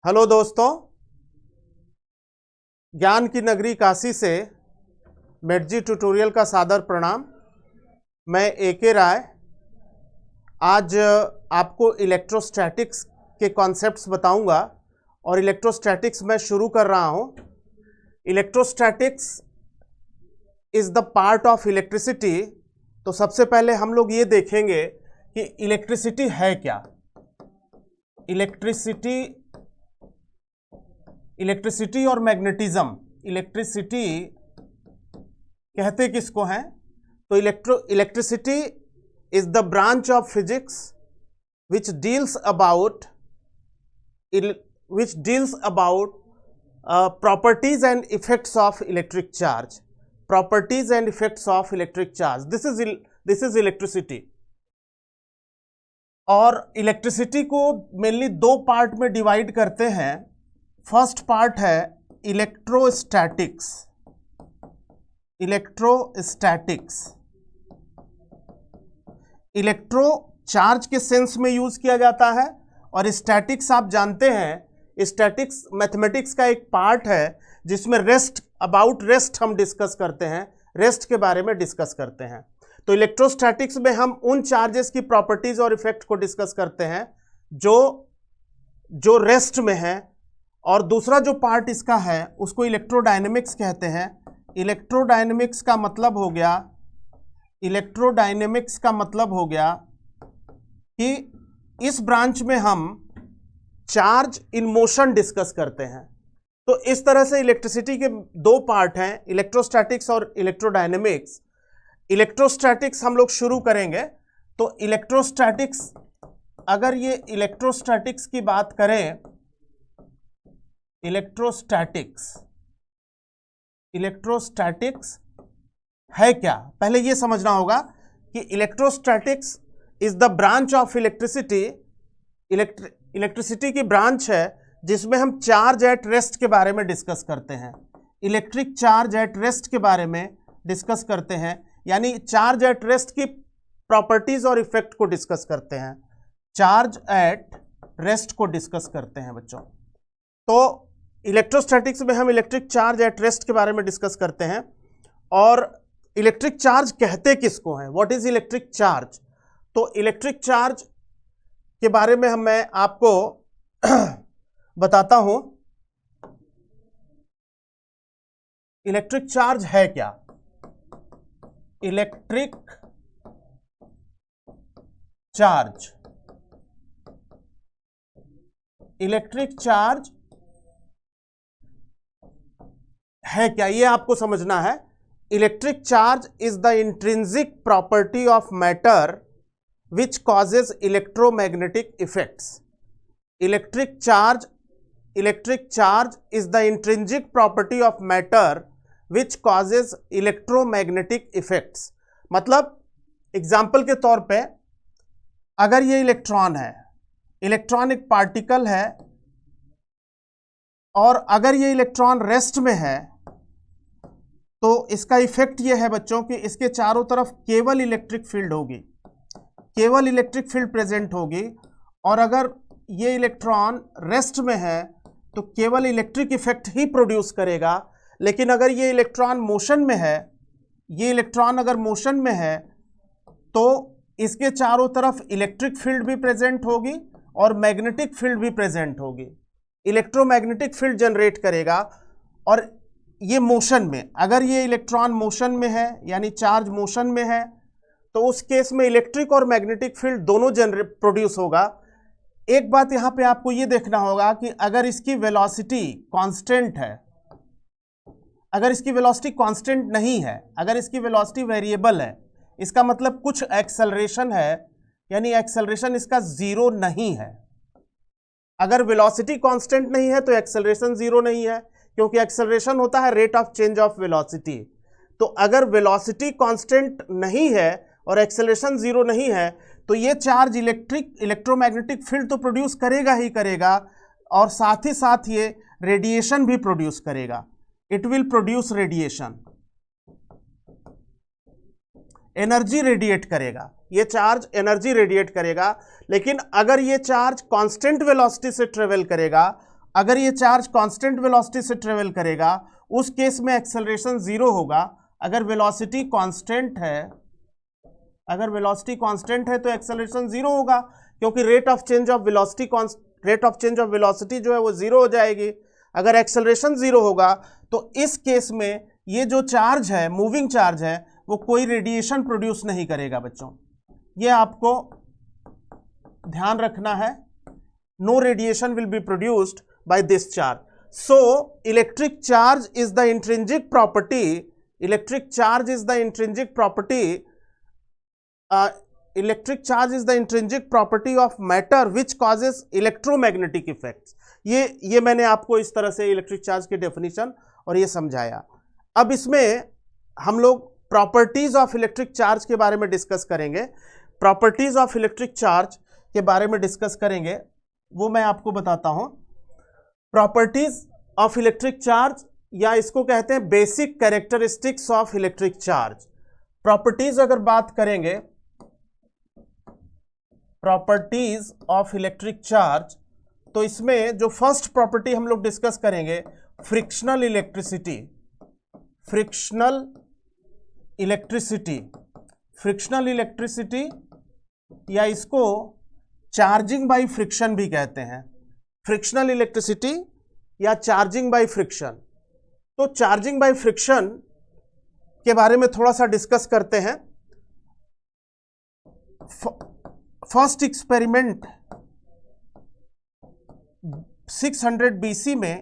Hello दोस्तों, ज्ञान की नगरी काशी से मेटजी ट्यूटोरियल का सादर प्रणाम। मैं ए.के. राय आज आपको इलेक्ट्रोस्टैटिक्स के कॉन्सेप्ट्स बताऊंगा और इलेक्ट्रोस्टैटिक्स मैं शुरू कर रहा हूं। Electrostatics is the part of electricity. तो सबसे पहले हम लोग ये देखेंगे कि इलेक्ट्रिसिटी है क्या। इलेक्ट्रिसिटी और मैग्नेटिज्म। इलेक्ट्रिसिटी कहते किसको हैं? तो electricity is the branch of physics which deals about properties and effects of electric charge. Properties and effects of electric charge. This is electricity. और इलेक्ट्रिसिटी को मेनली दो पार्ट में डिवाइड करते हैं। फर्स्ट पार्ट है इलेक्ट्रोस्टैटिक्स। इलेक्ट्रो चार्ज के sense में use किया जाता है और स्टैटिक्स आप जानते हैं, स्टैटिक्स मैथमेटिक्स का एक पार्ट है जिसमें रेस्ट हम डिस्कस करते हैं, रेस्ट के बारे में डिस्कस करते हैं। तो इलेक्ट्रोस्टैटिक्स में हम उन चार्जेस की प्रॉपर्टीज और इफेक्ट को डिस्कस करते हैं जो रेस्ट में है, और दूसरा जो पार्ट इसका है उसको इलेक्ट्रोडायनेमिक्स कहते हैं। इलेक्ट्रोडायनेमिक्स का मतलब हो गया कि इस ब्रांच में हम चार्ज इन मोशन डिस्कस करते हैं। तो इस तरह से इलेक्ट्रिसिटी के दो पार्ट हैं, इलेक्ट्रोस्टैटिक्स और इलेक्ट्रोडायनेमिक्स। इलेक्ट्रोस्टैटिक्स हम लोग शुरू करेंगे। तो इलेक्ट्रोस्टैटिक्स, अगर ये इलेक्ट्रोस्टैटिक्स की बात करें, इलेक्ट्रोस्टैटिक्स है क्या, पहले ये समझना होगा कि electrostatics is the branch of electricity. Electricity की ब्रांच है जिसमें हम चार्ज एट रेस्ट के बारे में डिस्कस करते हैं। इलेक्ट्रिक चार्ज एट रेस्ट के बारे में डिस्कस करते हैं, यानी चार्ज एट रेस्ट की प्रॉपर्टीज और इफेक्ट को डिस्कस करते हैं। चार्ज एट रेस्ट को डिस्कस करते हैं बच्चों। तो इलेक्ट्रोस्टैटिक्स में हम इलेक्ट्रिक चार्ज एट रेस्ट के बारे में डिस्कस करते हैं। और इलेक्ट्रिक चार्ज कहते किसको हैं? What is electric charge? तो इलेक्ट्रिक चार्ज के बारे में मैं आपको बताता हूं। इलेक्ट्रिक चार्ज है क्या? इलेक्ट्रिक चार्ज है क्या, ये आपको समझना है। Electric charge is the intrinsic property of matter which causes electromagnetic effects. Electric charge is the intrinsic property of matter which causes electromagnetic effects. मतलब एग्जाम्पल के तौर पे, अगर ये इलेक्ट्रॉन है, इलेक्ट्रॉन एक पार्टिकल है, और अगर ये इलेक्ट्रॉन रेस्ट में है तो इसका इफेक्ट ये है बच्चों कि इसके चारों तरफ केवल इलेक्ट्रिक फील्ड होगी, केवल इलेक्ट्रिक फील्ड प्रेजेंट होगी। और अगर ये इलेक्ट्रॉन रेस्ट में है तो केवल इलेक्ट्रिक इफेक्ट ही प्रोड्यूस करेगा। लेकिन अगर ये इलेक्ट्रॉन मोशन में है, अगर मोशन में है तो इसके चारों तरफ इलेक्ट्रिक फील्ड भी प्रेजेंट होगी और मैग्नेटिक फील्ड भी प्रेजेंट होगी, इलेक्ट्रोमैग्नेटिक फील्ड जनरेट करेगा। और ये मोशन में, अगर ये इलेक्ट्रॉन मोशन में है यानी चार्ज मोशन में है, तो उस केस में इलेक्ट्रिक और मैग्नेटिक फील्ड दोनों प्रोड्यूस होगा। एक बात यहां पे आपको ये देखना होगा कि अगर इसकी वेलोसिटी कांस्टेंट है, अगर इसकी वेलोसिटी कांस्टेंट नहीं है, अगर इसकी वेलोसिटी वेरिएबल है, इसका मतलब कुछ एक्सेलरेशन है, यानी एक्सेलरेशन इसका जीरो नहीं है। अगर वेलोसिटी कांस्टेंट नहीं है तो एक्सेलरेशन जीरो नहीं है, क्योंकि एक्सेलरेशन होता है rate of change of velocity. तो अगर वेलोसिटी कांस्टेंट नहीं है और एक्सेलरेशन जीरो नहीं है तो ये चार्ज इलेक्ट्रोमैग्नेटिक फील्ड तो प्रोड्यूस करेगा ही करेगा, और साथ ही साथ ये रेडिएशन भी प्रोड्यूस करेगा। It will produce radiation, energy radiate करेगा, ये चार्ज एनर्जी रेडिएट करेगा। लेकिन अगर ये चार्ज कांस्टेंट वेलोसिटी से ट्रेवल करेगा अगर ये चार्ज कांस्टेंट वेलोसिटी से ट्रेवल करेगा उस केस में एक्सेलरेशन 0 होगा। अगर वेलोसिटी कांस्टेंट है, अगर वेलोसिटी कांस्टेंट है तो एक्सेलरेशन 0 होगा, क्योंकि rate of change of velocity जो है वो 0 हो जाएगी। अगर एक्सेलरेशन 0 होगा तो इस केस में ये जो चार्ज है, मूविंग चार्ज है, वो कोई रेडिएशन प्रोड्यूस नहीं करेगा बच्चों, ये आपको ध्यान रखना है। No radiation will be produced by this charge. So electric charge is the intrinsic property, electric charge is the intrinsic property of matter which causes electromagnetic effects. ये मैंने आपको इस तरह से इलेक्ट्रिक चार्ज की डेफिनेशन और ये समझाया। अब इसमें हम लोग प्रॉपर्टीज ऑफ इलेक्ट्रिक चार्ज के बारे में डिस्कस करेंगे। प्रॉपर्टीज ऑफ इलेक्ट्रिक चार्ज के बारे में डिस्कस करेंगे, वो मैं आपको बताता हूं। प्रॉपर्टीज ऑफ इलेक्ट्रिक चार्ज, या इसको कहते हैं basic characteristics of electric charge. Properties अगर बात करेंगे, प्रॉपर्टीज ऑफ इलेक्ट्रिक चार्ज, तो इसमें जो फर्स्ट प्रॉपर्टी हम लोग डिस्कस करेंगे, frictional electricity. Frictional electricity, frictional electricity, या इसको चार्जिंग बाय फ्रिक्शन भी कहते हैं। फ्रिक्शनल इलेक्ट्रिसिटी या चार्जिंग बाय फ्रिक्शन। तो चार्जिंग बाय फ्रिक्शन के बारे में थोड़ा सा डिस्कस करते हैं। फर्स्ट एक्सपेरिमेंट 600 BC में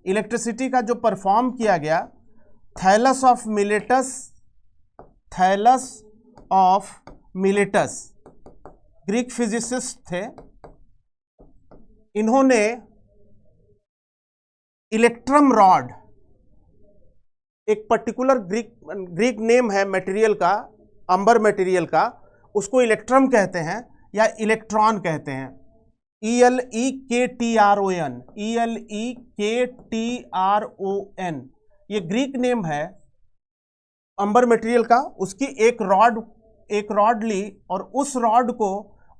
इलेक्ट्रिसिटी का जो परफॉर्म किया गया, Thales of Miletus Greek physicist थे। इन्होंने इलेक्ट्रम रॉड, एक पर्टिकुलर ग्रीक नेम है मटेरियल का, अंबर मटेरियल का, उसको इलेक्ट्रम कहते हैं या इलेक्ट्रॉन कहते हैं। ELEKTRON, ELEKTRON, ये ग्रीक नेम है अंबर मटेरियल का। उसकी एक रॉड ली और उस रॉड को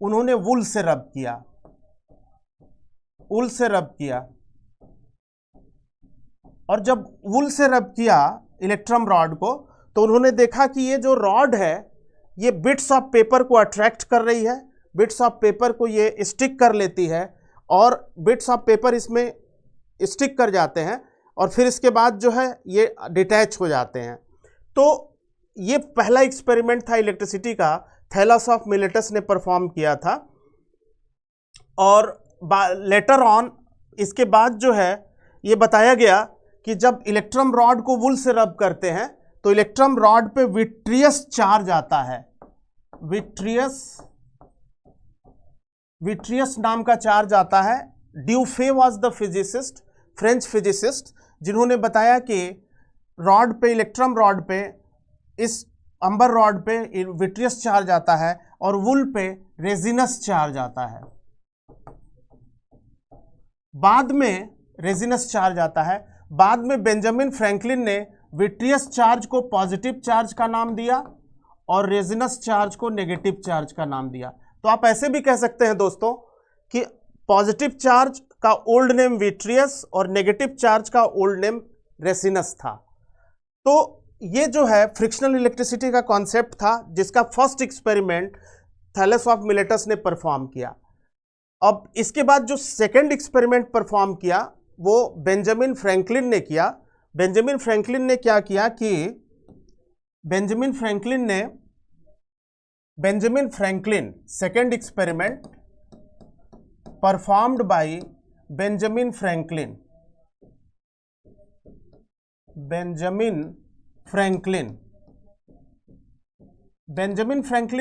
उन्होंने वुल से रब किया, और जब वुल से रब किया इलेक्ट्रम रॉड को, तो उन्होंने देखा कि ये जो रॉड है ये बिट्स ऑफ पेपर को अट्रैक्ट कर रही है, बिट्स ऑफ पेपर को ये स्टिक कर लेती है, और बिट्स ऑफ पेपर इसमें स्टिक कर जाते हैं और फिर इसके बाद जो है ये डिटैच हो जाते हैं। तो ये पहला एक्सपेरिमेंट था इलेक्ट्रिसिटी का, थैलस ऑफ मिलेटस ने परफॉर्म किया था। और लेटर ऑन इसके बाद जो है ये बताया गया कि जब इलेक्ट्रम रॉड को वुल से रब करते हैं तो इलेक्ट्रम रॉड पे विट्रियस चार्ज आता है। विट्रियस नाम का चार्ज आता है। Dufay was the physicist, French physicist, जिन्होंने बताया कि रॉड पे, इलेक्ट्रम रॉड पे, इस अंबर रॉड पे विट्रियस चार्ज आता है और वुल पे रेजिनस चार्ज आता है। बाद में रेजिनस चार्ज आता है। बाद में बेंजामिन फ्रैंकलिन ने विट्रियस चार्ज को पॉजिटिव चार्ज का नाम दिया और रेजिनस चार्ज को नेगेटिव चार्ज का नाम दिया। तो आप ऐसे भी कह सकते हैं दोस्तों कि पॉजिटिव चार्ज का ओल्ड नेम विट्रियस और नेगेटिव चार्ज का ओल्ड नेम रेजिनस था। तो ये जो है फ्रिक्शनल इलेक्ट्रिसिटी का कॉन्सेप्ट था, जिसका first experiment Thales of Miletus ने परफॉर्म किया। अब इसके बाद जो सेकंड एक्सपेरिमेंट परफॉर्म किया वो बेंजामिन फ्रैंकलिन ने किया। बेंजामिन फ्रैंकलिन ने क्या किया कि Benjamin Franklin second experiment performed by Benjamin Franklin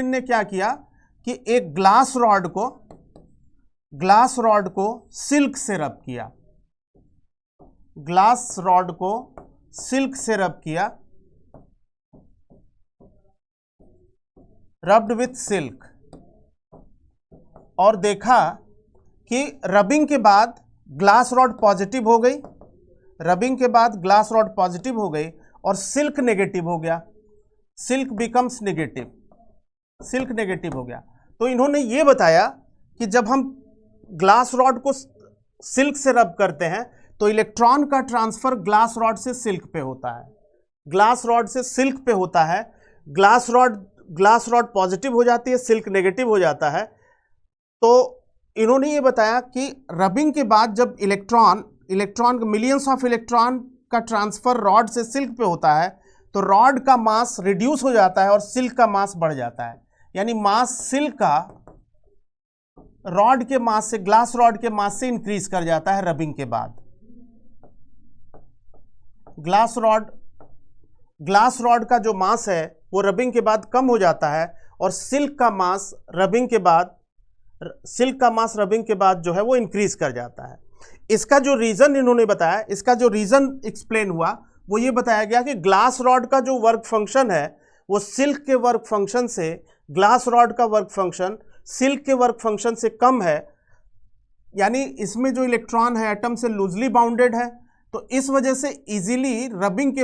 ने क्या किया कि एक ग्लास रॉड को सिल्क से रब किया। ग्लास रॉड को सिल्क से रब किया, रब्ड विथ सिल्क, और देखा कि रबिंग के बाद ग्लास रॉड पॉजिटिव हो गई, रबिंग के बाद ग्लास रॉड पॉजिटिव हो गई और सिल्क नेगेटिव हो गया। Silk becomes negative, silk negative हो गया। तो इन्होंने ये बताया कि जब हम ग्लास रॉड को सिल्क से रब करते हैं तो इलेक्ट्रॉन का ट्रांसफर ग्लास रॉड से सिल्क पे होता है, ग्लास रॉड से सिल्क पे होता है। ग्लास रॉड पॉजिटिव हो जाती है, सिल्क नेगेटिव हो जाता है। तो इन्होंने ये बताया कि रबिंग के बाद जब इलेक्ट्रॉन मिलियंस ऑफ इलेक्ट्रॉन का ट्रांसफर रॉड से सिल्क पे होता है तो रॉड का मास रिड्यूस हो जाता है और सिल्क का मास बढ़ जाता है। यानी मास सिल्क का रॉड के मास से, ग्लास रॉड के मास से इंक्रीज कर जाता है रबिंग के बाद। ग्लास रॉड का जो मास है वो रबिंग के बाद कम हो जाता है और सिल्क का मास रबिंग के बाद जो है वो इंक्रीज कर जाता है। इसका जो रीजन इन्होंने बताया, इसका जो रीजन एक्सप्लेन हुआ वो ये बताया गया कि ग्लास रॉड का जो वर्क फंक्शन है वो सिल्क के वर्क फंक्शन से, ग्लास रॉड का वर्क फंक्शन सिल्क के वर्क फंक्शन से कम है। यानी इसमें जो इलेक्ट्रॉन है एटम से लूजली बाउंडेड है, तो इस वजह से इजीली रबिंग के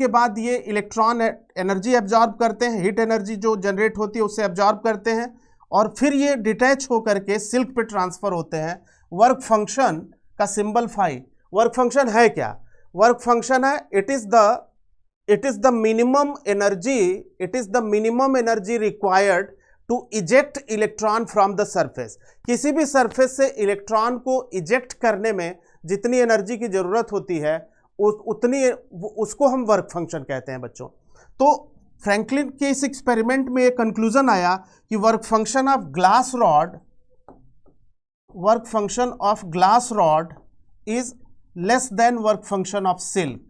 बाद ये इलेक्ट्रॉन एनर्जी एब्जॉर्ब करते हैं, हीट एनर्जी जो जनरेट होती है उससे एब्जॉर्ब करते हैं और फिर ये डिटैच होकर के सिल्क पे ट्रांसफर होते हैं। वर्क फंक्शन का सिंबल फाई। वर्क फंक्शन है क्या? वर्क फंक्शन है it is the minimum energy required to eject electron from the surface. किसी भी सरफेस से इलेक्ट्रॉन को इजेक्ट करने में जितनी एनर्जी की जरूरत होती है उसको हम वर्क फंक्शन कहते हैं बच्चों। तो फ्रैंकलिन के इस एक्सपेरिमेंट में एक कंक्लूजन आया कि work function of glass rod is less than work function of silk,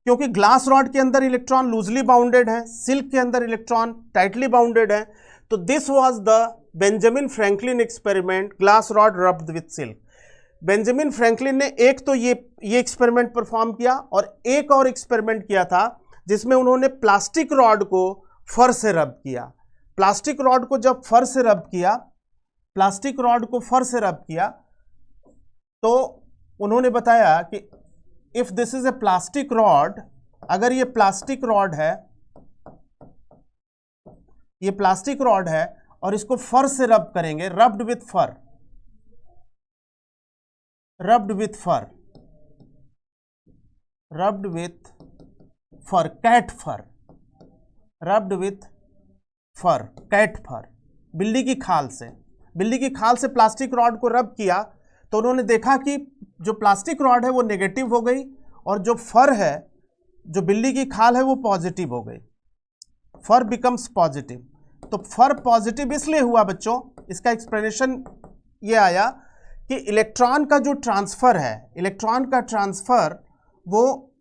क्योंकि ग्लास रॉड के अंदर इलेक्ट्रॉन लूजली बाउंडेड है, सिल्क के अंदर इलेक्ट्रॉन टाइटली बाउंडेड है। तो this was the Benjamin Franklin experiment, glass rod rubbed with silk. Benjamin Franklin ने एक तो ये एक्सपेरिमेंट परफॉर्म किया और एक और एक्सपेरिमेंट किया था जिसमें उन्होंने प्लास्टिक रॉड को फर से रब किया। प्लास्टिक रॉड को जब फर से रब किया तो उन्होंने बताया कि if this is a plastic rod, अगर ये प्लास्टिक रॉड है और इसको फर से रब करेंगे, रब्ड विथ कैट फर, बिल्ली की खाल से प्लास्टिक रॉड को रब किया तो उन्होंने देखा कि जो प्लास्टिक रॉड है वो नेगेटिव हो गई और जो फर है, जो बिल्ली की खाल है वो पॉजिटिव हो गई। फर बिकम्स पॉजिटिव। तो फर पॉजिटिव इसलिए हुआ बच्चों, इसका एक्सप्लेनेशन ये आया कि इलेक्ट्रॉन का जो ट्रांसफर है, इलेक्ट्रॉन का ट्रांसफर वो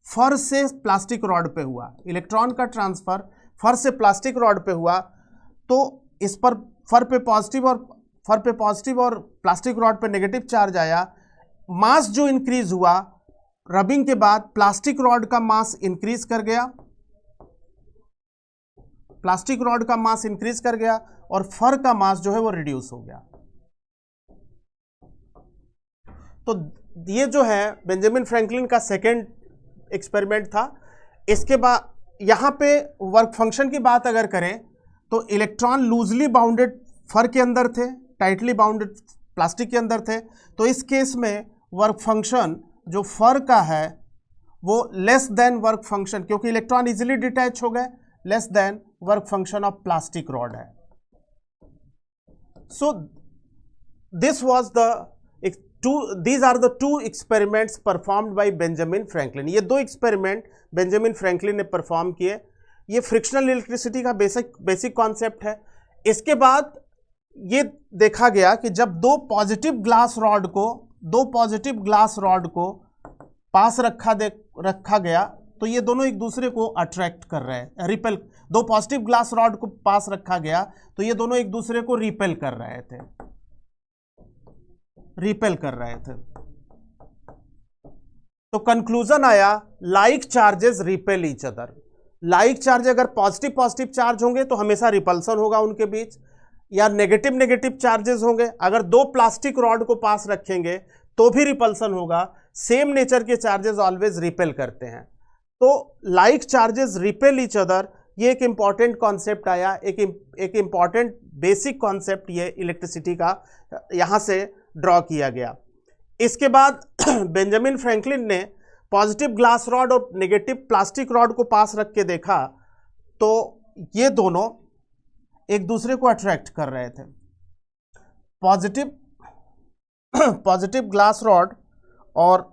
फर से प्लास्टिक रॉड पे हुआ। इलेक्ट्रॉन का ट्रांसफर फर से प्लास्टिक रॉड पे हुआ तो इस पर फर पे पॉजिटिव और प्लास्टिक रॉड पे नेगेटिव चार्ज आया। मास जो इंक्रीज हुआ रबिंग के बाद, प्लास्टिक रॉड का मास इंक्रीज कर गया, और फर का मास जो है वो रिड्यूस हो गया। तो ये जो है बेंजामिन फ्रैंकलिन का सेकेंड एक्सपेरिमेंट था। इसके बाद यहां पे वर्क फंक्शन की बात अगर करें तो इलेक्ट्रॉन लूजली बाउंडेड फर के अंदर थे, टाइटली बाउंडेड प्लास्टिक के अंदर थे। तो इस केस में वर्क फंक्शन जो फर का है वो लेस देन वर्क फंक्शन, क्योंकि इलेक्ट्रॉन इजीली डिटैच हो गए, less than work function of plastic rod है। सो these are the two experiments performed by Benjamin Franklin। ये दो एक्सपेरिमेंट बेंजामिन फ्रैंकलिन ने परफॉर्म किए। ये फ्रिक्शनल इलेक्ट्रिसिटी का बेसिक कॉन्सेप्ट है। इसके बाद ये देखा गया कि जब दो पॉजिटिव ग्लास रॉड को पास रखा गया तो ये दोनों एक दूसरे को अट्रैक्ट कर रहे हैं, रिपेल। दो पॉजिटिव ग्लास रॉड को पास रखा गया तो ये दोनों एक दूसरे को रिपेल कर रहे थे। तो कंक्लूजन आया, like charges repel each other. Like charge अगर पॉजिटिव चार्ज होंगे तो हमेशा रिपल्सन होगा उनके बीच, या नेगेटिव चार्जेस होंगे। अगर दो प्लास्टिक रॉड को पास रखेंगे तो भी रिपल्सन होगा। सेम नेचर के चार्जेस ऑलवेज रिपेल करते हैं। तो like charges repel each other ये एक इम्पॉर्टेंट कॉन्सेप्ट आया, एक इम्पॉर्टेंट बेसिक कॉन्सेप्ट ये इलेक्ट्रिसिटी का यहाँ से ड्रॉ किया गया। इसके बाद बेंजामिन फ्रैंकलिन ने पॉजिटिव ग्लास रॉड और नेगेटिव प्लास्टिक रॉड को पास रख के देखा तो ये दोनों एक दूसरे को अट्रैक्ट कर रहे थे। पॉजिटिव ग्लास रॉड और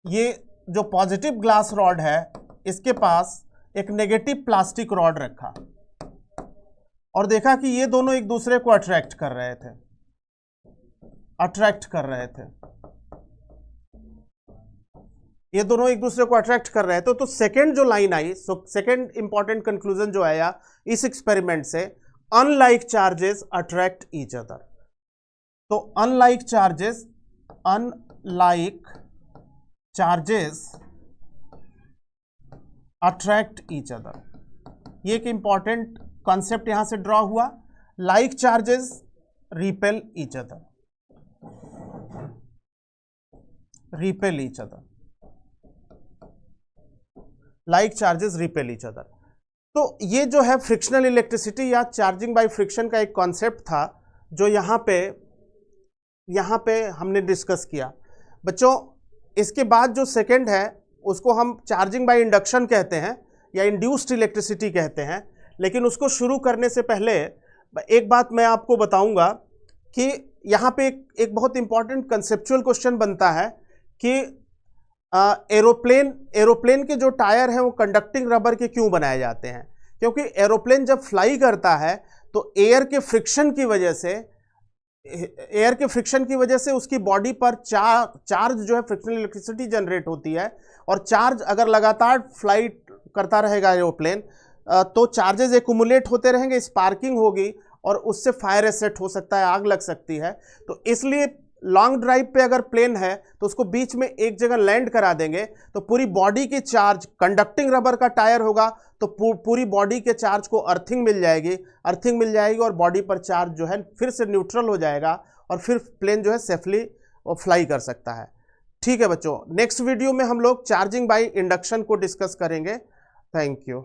ये जो पॉजिटिव ग्लास रॉड है इसके पास एक नेगेटिव प्लास्टिक रॉड रखा और देखा कि ये दोनों एक दूसरे को अट्रैक्ट कर रहे थे, ये दोनों एक दूसरे को अट्रैक्ट कर रहे थे। तो सेकंड जो लाइन आई, सेकंड इंपॉर्टेंट कंक्लूजन जो आया इस एक्सपेरिमेंट से, unlike charges attract each other. तो unlike charges attract each other, ये एक इंपॉर्टेंट कॉन्सेप्ट यहां से ड्रॉ हुआ। Like charges repel each other, like charges repel each other. तो ये जो है फ्रिक्शनल इलेक्ट्रिसिटी या चार्जिंग बाय फ्रिक्शन का एक कॉन्सेप्ट था जो यहाँ पे हमने डिस्कस किया। बच्चों इसके बाद जो सेकंड है उसको हम चार्जिंग बाय इंडक्शन कहते हैं या इंड्यूस्ड इलेक्ट्रिसिटी कहते हैं। लेकिन उसको शुरू करने से पहले एक बात मैं आपको बताऊंगा कि यहाँ पे एक बहुत इंपॉर्टेंट कंसेप्चुअल क्वेश्चन बनता है कि एरोप्लेन के जो टायर हैं वो कंडक्टिंग रबर के क्यों बनाए जाते हैं। क्योंकि एरोप्लेन जब फ्लाई करता है तो एयर के फ्रिक्शन की वजह से उसकी बॉडी पर चार्ज जो है फ्रिक्शनल इलेक्ट्रिसिटी जनरेट होती है। और चार्ज अगर लगातार फ्लाइट करता रहेगा एरोप्लेन तो चार्जेस एक्यूमुलेट होते रहेंगे, स्पार्किंग होगी और उससे फायर एसेट हो सकता है, आग लग सकती है। तो इसलिए लॉन्ग ड्राइव पे अगर प्लेन है तो उसको बीच में एक जगह लैंड करा देंगे तो पूरी बॉडी की चार्ज, कंडक्टिंग रबर का टायर होगा तो पूरी बॉडी के चार्ज को अर्थिंग मिल जाएगी और बॉडी पर चार्ज जो है फिर से न्यूट्रल हो जाएगा और फिर प्लेन जो है सेफली फ्लाई कर सकता है। ठीक है बच्चों, नेक्स्ट वीडियो में हम लोग चार्जिंग बाय इंडक्शन को डिस्कस करेंगे। Thank you.